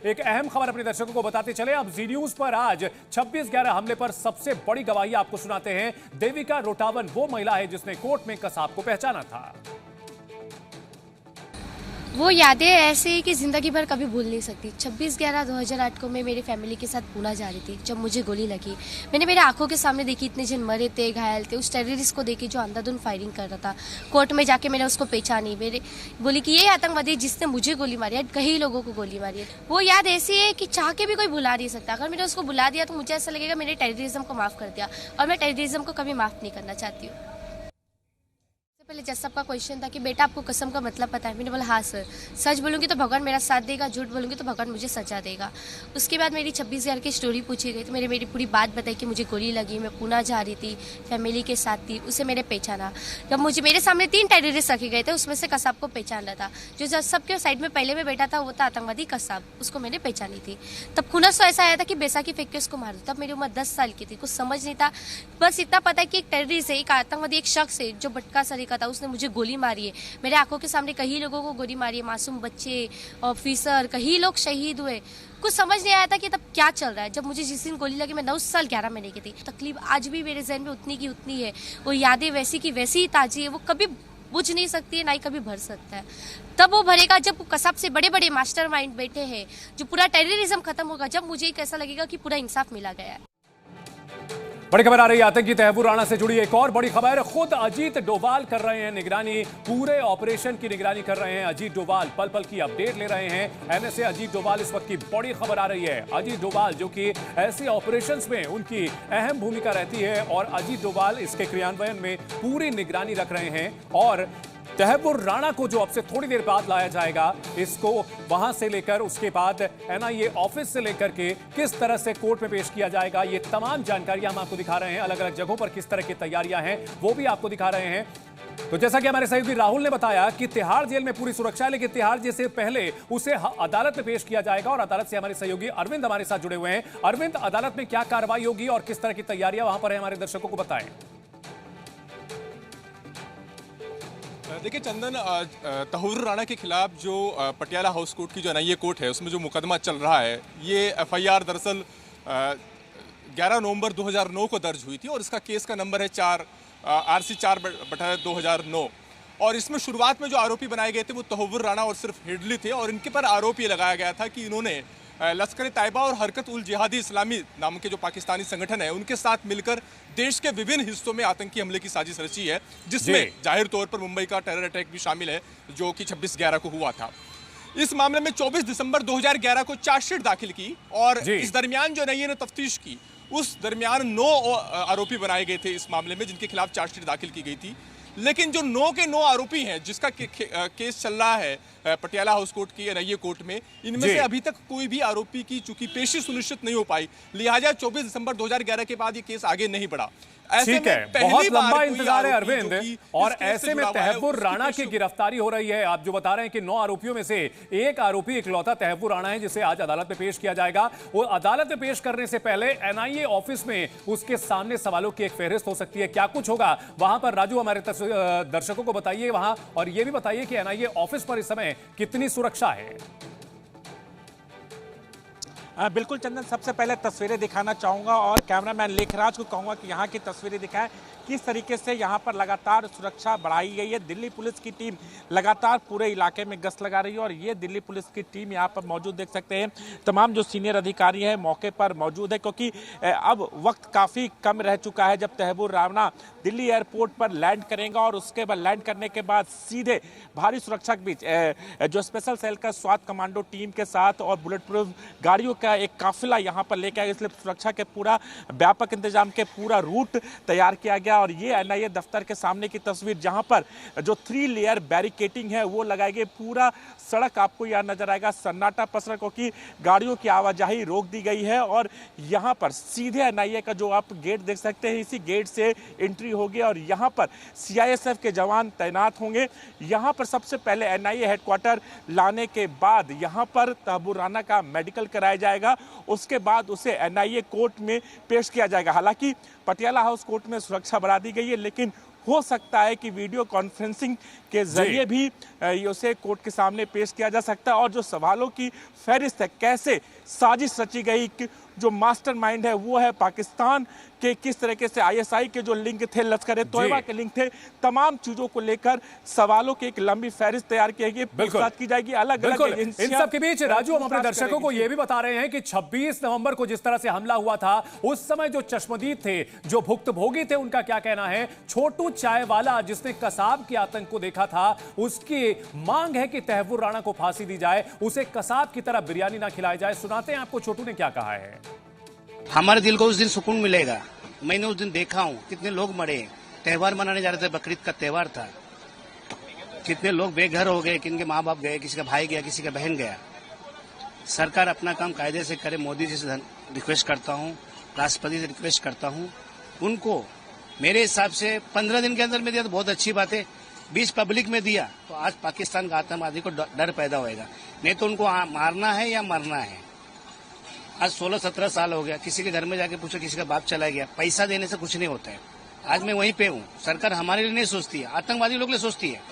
एक अहम खबर अपने दर्शकों को बताते चले। अब जी न्यूज पर आज 26/11 हमले पर सबसे बड़ी गवाही आपको सुनाते हैं। देविका रोटावन वो महिला है जिसने कोर्ट में कसाब को पहचाना था। वो यादें ऐसे ही कि ज़िंदगी भर कभी भूल नहीं सकती। 26/11/2008 को मैं मेरी फैमिली के साथ पूना जा रही थी जब मुझे गोली लगी। मैंने मेरे आंखों के सामने देखी इतने जन मरे थे, घायल थे। उस टेररिस्ट को देखी जो अंधाधुंध फायरिंग कर रहा था। कोर्ट में जाके मैंने उसको पहचानी। मेरे बोली कि ये आतंकवादी जिसने मुझे गोली मारी है, कई लोगों को गोली मारी है। वो याद ऐसी है कि चाह के भी कोई भुला नहीं सकता। अगर मैंने उसको बुला दिया तो मुझे ऐसा लगेगा मैंने टेररिज्म को माफ़ कर दिया, और मैं टेररिज्म को कभी माफ़ नहीं करना चाहती हूँ। पहले जज साहब का क्वेश्चन था कि बेटा आपको कसम का मतलब पता है? मैंने बोला हाँ सर। सच बोलूँगी तो भगवान मेरा साथ देगा, झूठ बोलूँगी तो भगवान मुझे सजा देगा। उसके बाद मेरी 26/11 की स्टोरी पूछी गई तो मैंने मेरी पूरी बात बताई कि मुझे गोली लगी, मैं पूना जा रही थी, फैमिली के साथ थी। उसे मैंने पहचाना। जब मुझे मेरे सामने 3 टेररिस्ट रखे गए थे, उसमें से कसाब को पहचान रहा था। जो जज साहब के साइड में पहले में बैठा था वो था आतंकवादी कसाब, उसको मैंने पहचानी थी। तब खुनस तो ऐसा आया था कि बैसाखी फेंक के उसको मार दो। तब मेरी उम्र 10 साल की थी, कुछ समझ नहीं था। बस इतना पता है कि एक टेररिस्ट है, एक आतंकवादी, एक शख्स है जो भटका सरीका था, उसने मुझे गोली मारी है। मेरे आंखों के सामने कई लोगों को गोली मारी है, मासूम बच्चे, ऑफिसर, कई लोग शहीद हुए। कुछ समझ नहीं आया था कि तब क्या चल रहा है। जब मुझे जिस दिन गोली लगी मैं 9 साल 11 महीने की थी। तकलीफ आज भी मेरे ज़हन में उतनी की उतनी है। वो यादें वैसी की वैसी ही ताजी है। वो कभी बुझ नहीं सकती है, ना ही कभी भर सकता है। तब वो भरेगा जब कसाब से बड़े बड़े मास्टरमाइंड बैठे हैं, जो पूरा टेररिज्म खत्म होगा, जब मुझे एक ऐसा लगेगा कि पूरा इंसाफ मिला गया है। बड़ी खबर आ रही है आतंकी तहव्वुर राणा से जुड़ी एक और बड़ी खबर। खुद अजीत डोभाल कर रहे हैं निगरानी, पूरे ऑपरेशन की निगरानी कर रहे हैं अजीत डोभाल। पल पल की अपडेट ले रहे हैं एनएसए अजीत डोभाल। इस वक्त की बड़ी खबर आ रही है। अजीत डोभाल जो कि ऐसे ऑपरेशंस में उनकी अहम भूमिका रहती है, और अजीत डोभाल इसके क्रियान्वयन में पूरी निगरानी रख रहे हैं। और तहव्वुर राणा को जो अब से थोड़ी देर बाद लाया जाएगा, इसको वहां से लेकर उसके बाद एनआईए ऑफिस से लेकर के किस तरह से कोर्ट में पेश किया जाएगा, ये तमाम जानकारियां हम आपको दिखा रहे हैं। अलग अलग जगहों पर किस तरह की तैयारियां हैं वो भी आपको दिखा रहे हैं। तो जैसा कि हमारे सहयोगी राहुल ने बताया कि तिहाड़ जेल में पूरी सुरक्षा है, लेकिन तिहाड़ जेल से पहले उसे अदालत में पेश किया जाएगा। और अदालत से हमारे सहयोगी अरविंद हमारे साथ जुड़े हुए हैं। अरविंद, अदालत में क्या कार्रवाई होगी और किस तरह की तैयारियां वहां पर है, हमारे दर्शकों को बताएं। देखिए चंदन, तहव्वुर राणा के खिलाफ जो पटियाला हाउस कोर्ट की जो एनआईए कोर्ट है उसमें जो मुकदमा चल रहा है, ये एफआईआर दरअसल 11 नवंबर 2009 को दर्ज हुई थी, और इसका केस का नंबर है RC 4/2009। और इसमें शुरुआत में जो आरोपी बनाए गए थे वो तहव्वुर राणा और सिर्फ हेडली थे, और इनके पर आरोप ये लगाया गया था कि इन्होंने लश्कर तैयबा और हरकत उल जिहादी इस्लामी नाम के जो पाकिस्तानी संगठन है उनके साथ मिलकर देश के विभिन्न हिस्सों में आतंकी हमले की साजिश रची है, जिसमें जाहिर तौर पर मुंबई का टेरर अटैक भी शामिल है जो कि 26/11 को हुआ था। इस मामले में 24 दिसंबर 2011 को चार्जशीट दाखिल की, और इस दरमियान जो एनआईए ने तफ्तीश की, उस दरमियान 9 आरोपी बनाए गए थे इस मामले में जिनके खिलाफ चार्जशीट दाखिल की गई थी। लेकिन जो 9 के 9 आरोपी हैं जिसका केस चल रहा है पटियाला हाउस कोर्ट की एनआईए कोर्ट में, इनमें से अभी तक कोई भी आरोपी की चूंकि पेशी सुनिश्चित नहीं हो पाई, लिहाजा 24 दिसंबर 2011 के बाद ये केस आगे नहीं बढ़ा। ठीक है, बहुत लंबा इंतजार है अरविंद, और ऐसे में तहव्वुर राणा की गिरफ्तारी हो रही है। आप जो बता रहे हैं कि 9 आरोपियों में से एक आरोपी इकलौता तहव्वुर राणा है जिसे आज अदालत में पेश किया जाएगा। वो अदालत में पेश करने से पहले एनआईए ऑफिस में उसके सामने सवालों की एक फहरिस्त हो सकती है। क्या कुछ होगा वहां पर, राजू हमारे दर्शकों को बताइए वहां, और ये भी बताइए कि एनआईए ऑफिस पर इस समय कितनी सुरक्षा है। बिल्कुल चंदन, सबसे पहले तस्वीरें दिखाना चाहूँगा और कैमरामैन लेखराज को कहूँगा कि यहाँ की तस्वीरें दिखाएं किस तरीके से यहाँ पर लगातार सुरक्षा बढ़ाई गई है। दिल्ली पुलिस की टीम लगातार पूरे इलाके में गश्त लगा रही है, और ये दिल्ली पुलिस की टीम यहाँ पर मौजूद देख सकते हैं। तमाम जो सीनियर अधिकारी हैं मौके पर मौजूद है, क्योंकि अब वक्त काफ़ी कम रह चुका है। जब तहव्वुर राणा दिल्ली एयरपोर्ट पर लैंड करेगा और उसके बाद लैंड करने के बाद सीधे भारी सुरक्षा के बीच जो स्पेशल सेल का स्वात कमांडो टीम के साथ और बुलेट प्रूफ गाड़ियों का एक काफिला यहाँ पर लेके आएगा, इसलिए सुरक्षा के पूरा व्यापक इंतजाम के पूरा रूट तैयार किया गया। और ये एनआईए दफ्तर के सामने की तस्वीर, जहां पर जो 3 लेयर बैरिकेटिंग है वो लगाई गई। पूरा सड़क आपको यहाँ नजर आएगा सन्नाटा पसरा, क्योंकि गाड़ियों की आवाजाही रोक दी गई है। और यहाँ पर सीधे एनआईए का जो आप गेट देख सकते हैं, इसी गेट से एंट्री होगी, और यहाँ पर सीआईएसएफ के जवान तैनात होंगे। यहाँ पर सबसे पहले एनआईए हेडक्वार्टर लाने के बाद यहाँ पर तहव्वुर राणा का मेडिकल कराया जाएगा, उसके बाद उसे एनआईए कोर्ट में पेश किया जाएगा। हालांकि पटियाला हाउस कोर्ट में सुरक्षा बढ़ा दी गई है, लेकिन हो सकता है कि वीडियो कॉन्फ्रेंसिंग के जरिए भी उसे कोर्ट के सामने पेश किया जा सकता है। और जो सवालों की फहरिस्त है, कैसे साजिश रची गई, जो मास्टरमाइंड है वो है पाकिस्तान के, किस तरीके से आईएसआई के जो लिंक थे, लश्कर-ए-तोयबा के लिंक थे, तमाम चीजों को लेकर सवालों की एक लंबी फहरिस्त तैयार की गई, पूछताछ की जाएगी। अलग-अलग इन सब के बीच राजू, हम अपने दर्शकों को यह भी बता रहे हैं कि 26 नवंबर को जिस तरह से हमला हुआ था, उस समय जो चश्मदीद थे, जो भुक्तभोगी थे, उनका क्या कहना है। छोटू चाय वाला जिसने कसाब के आतंक को देखा था, उसकी मांग है कि तहव्वुर राणा को फांसी दी जाए, उसे कसाब की तरह बिरयानी ना खिलाई जाए। सुनाते हैं आपको छोटू ने क्या कहा है। हमारे दिल को उस दिन सुकून मिलेगा। मैंने उस दिन देखा हूँ कितने लोग मरे, त्योहार मनाने जा रहे थे, बकरीद का त्योहार था, कितने लोग बेघर हो गए, किनके माँ बाप गए, किसी का भाई गया, किसी का बहन गया। सरकार अपना काम कायदे से करे। मोदी जी से रिक्वेस्ट करता हूँ, राष्ट्रपति से रिक्वेस्ट करता हूँ, उनको मेरे हिसाब से 15 दिन के अंदर में दिया तो बहुत अच्छी बात है। 20 पब्लिक में दिया तो आज पाकिस्तान का आतंकवादी को डर पैदा होएगा। नहीं तो उनको मारना है या मरना है। आज 16-17 साल हो गया, किसी के घर में जाके पूछो, किसी का बाप चला गया। पैसा देने से कुछ नहीं होता है। आज मैं वहीं पे हूँ। सरकार हमारे लिए नहीं सोचती है, आतंकवादी लोग लिए सोचती है।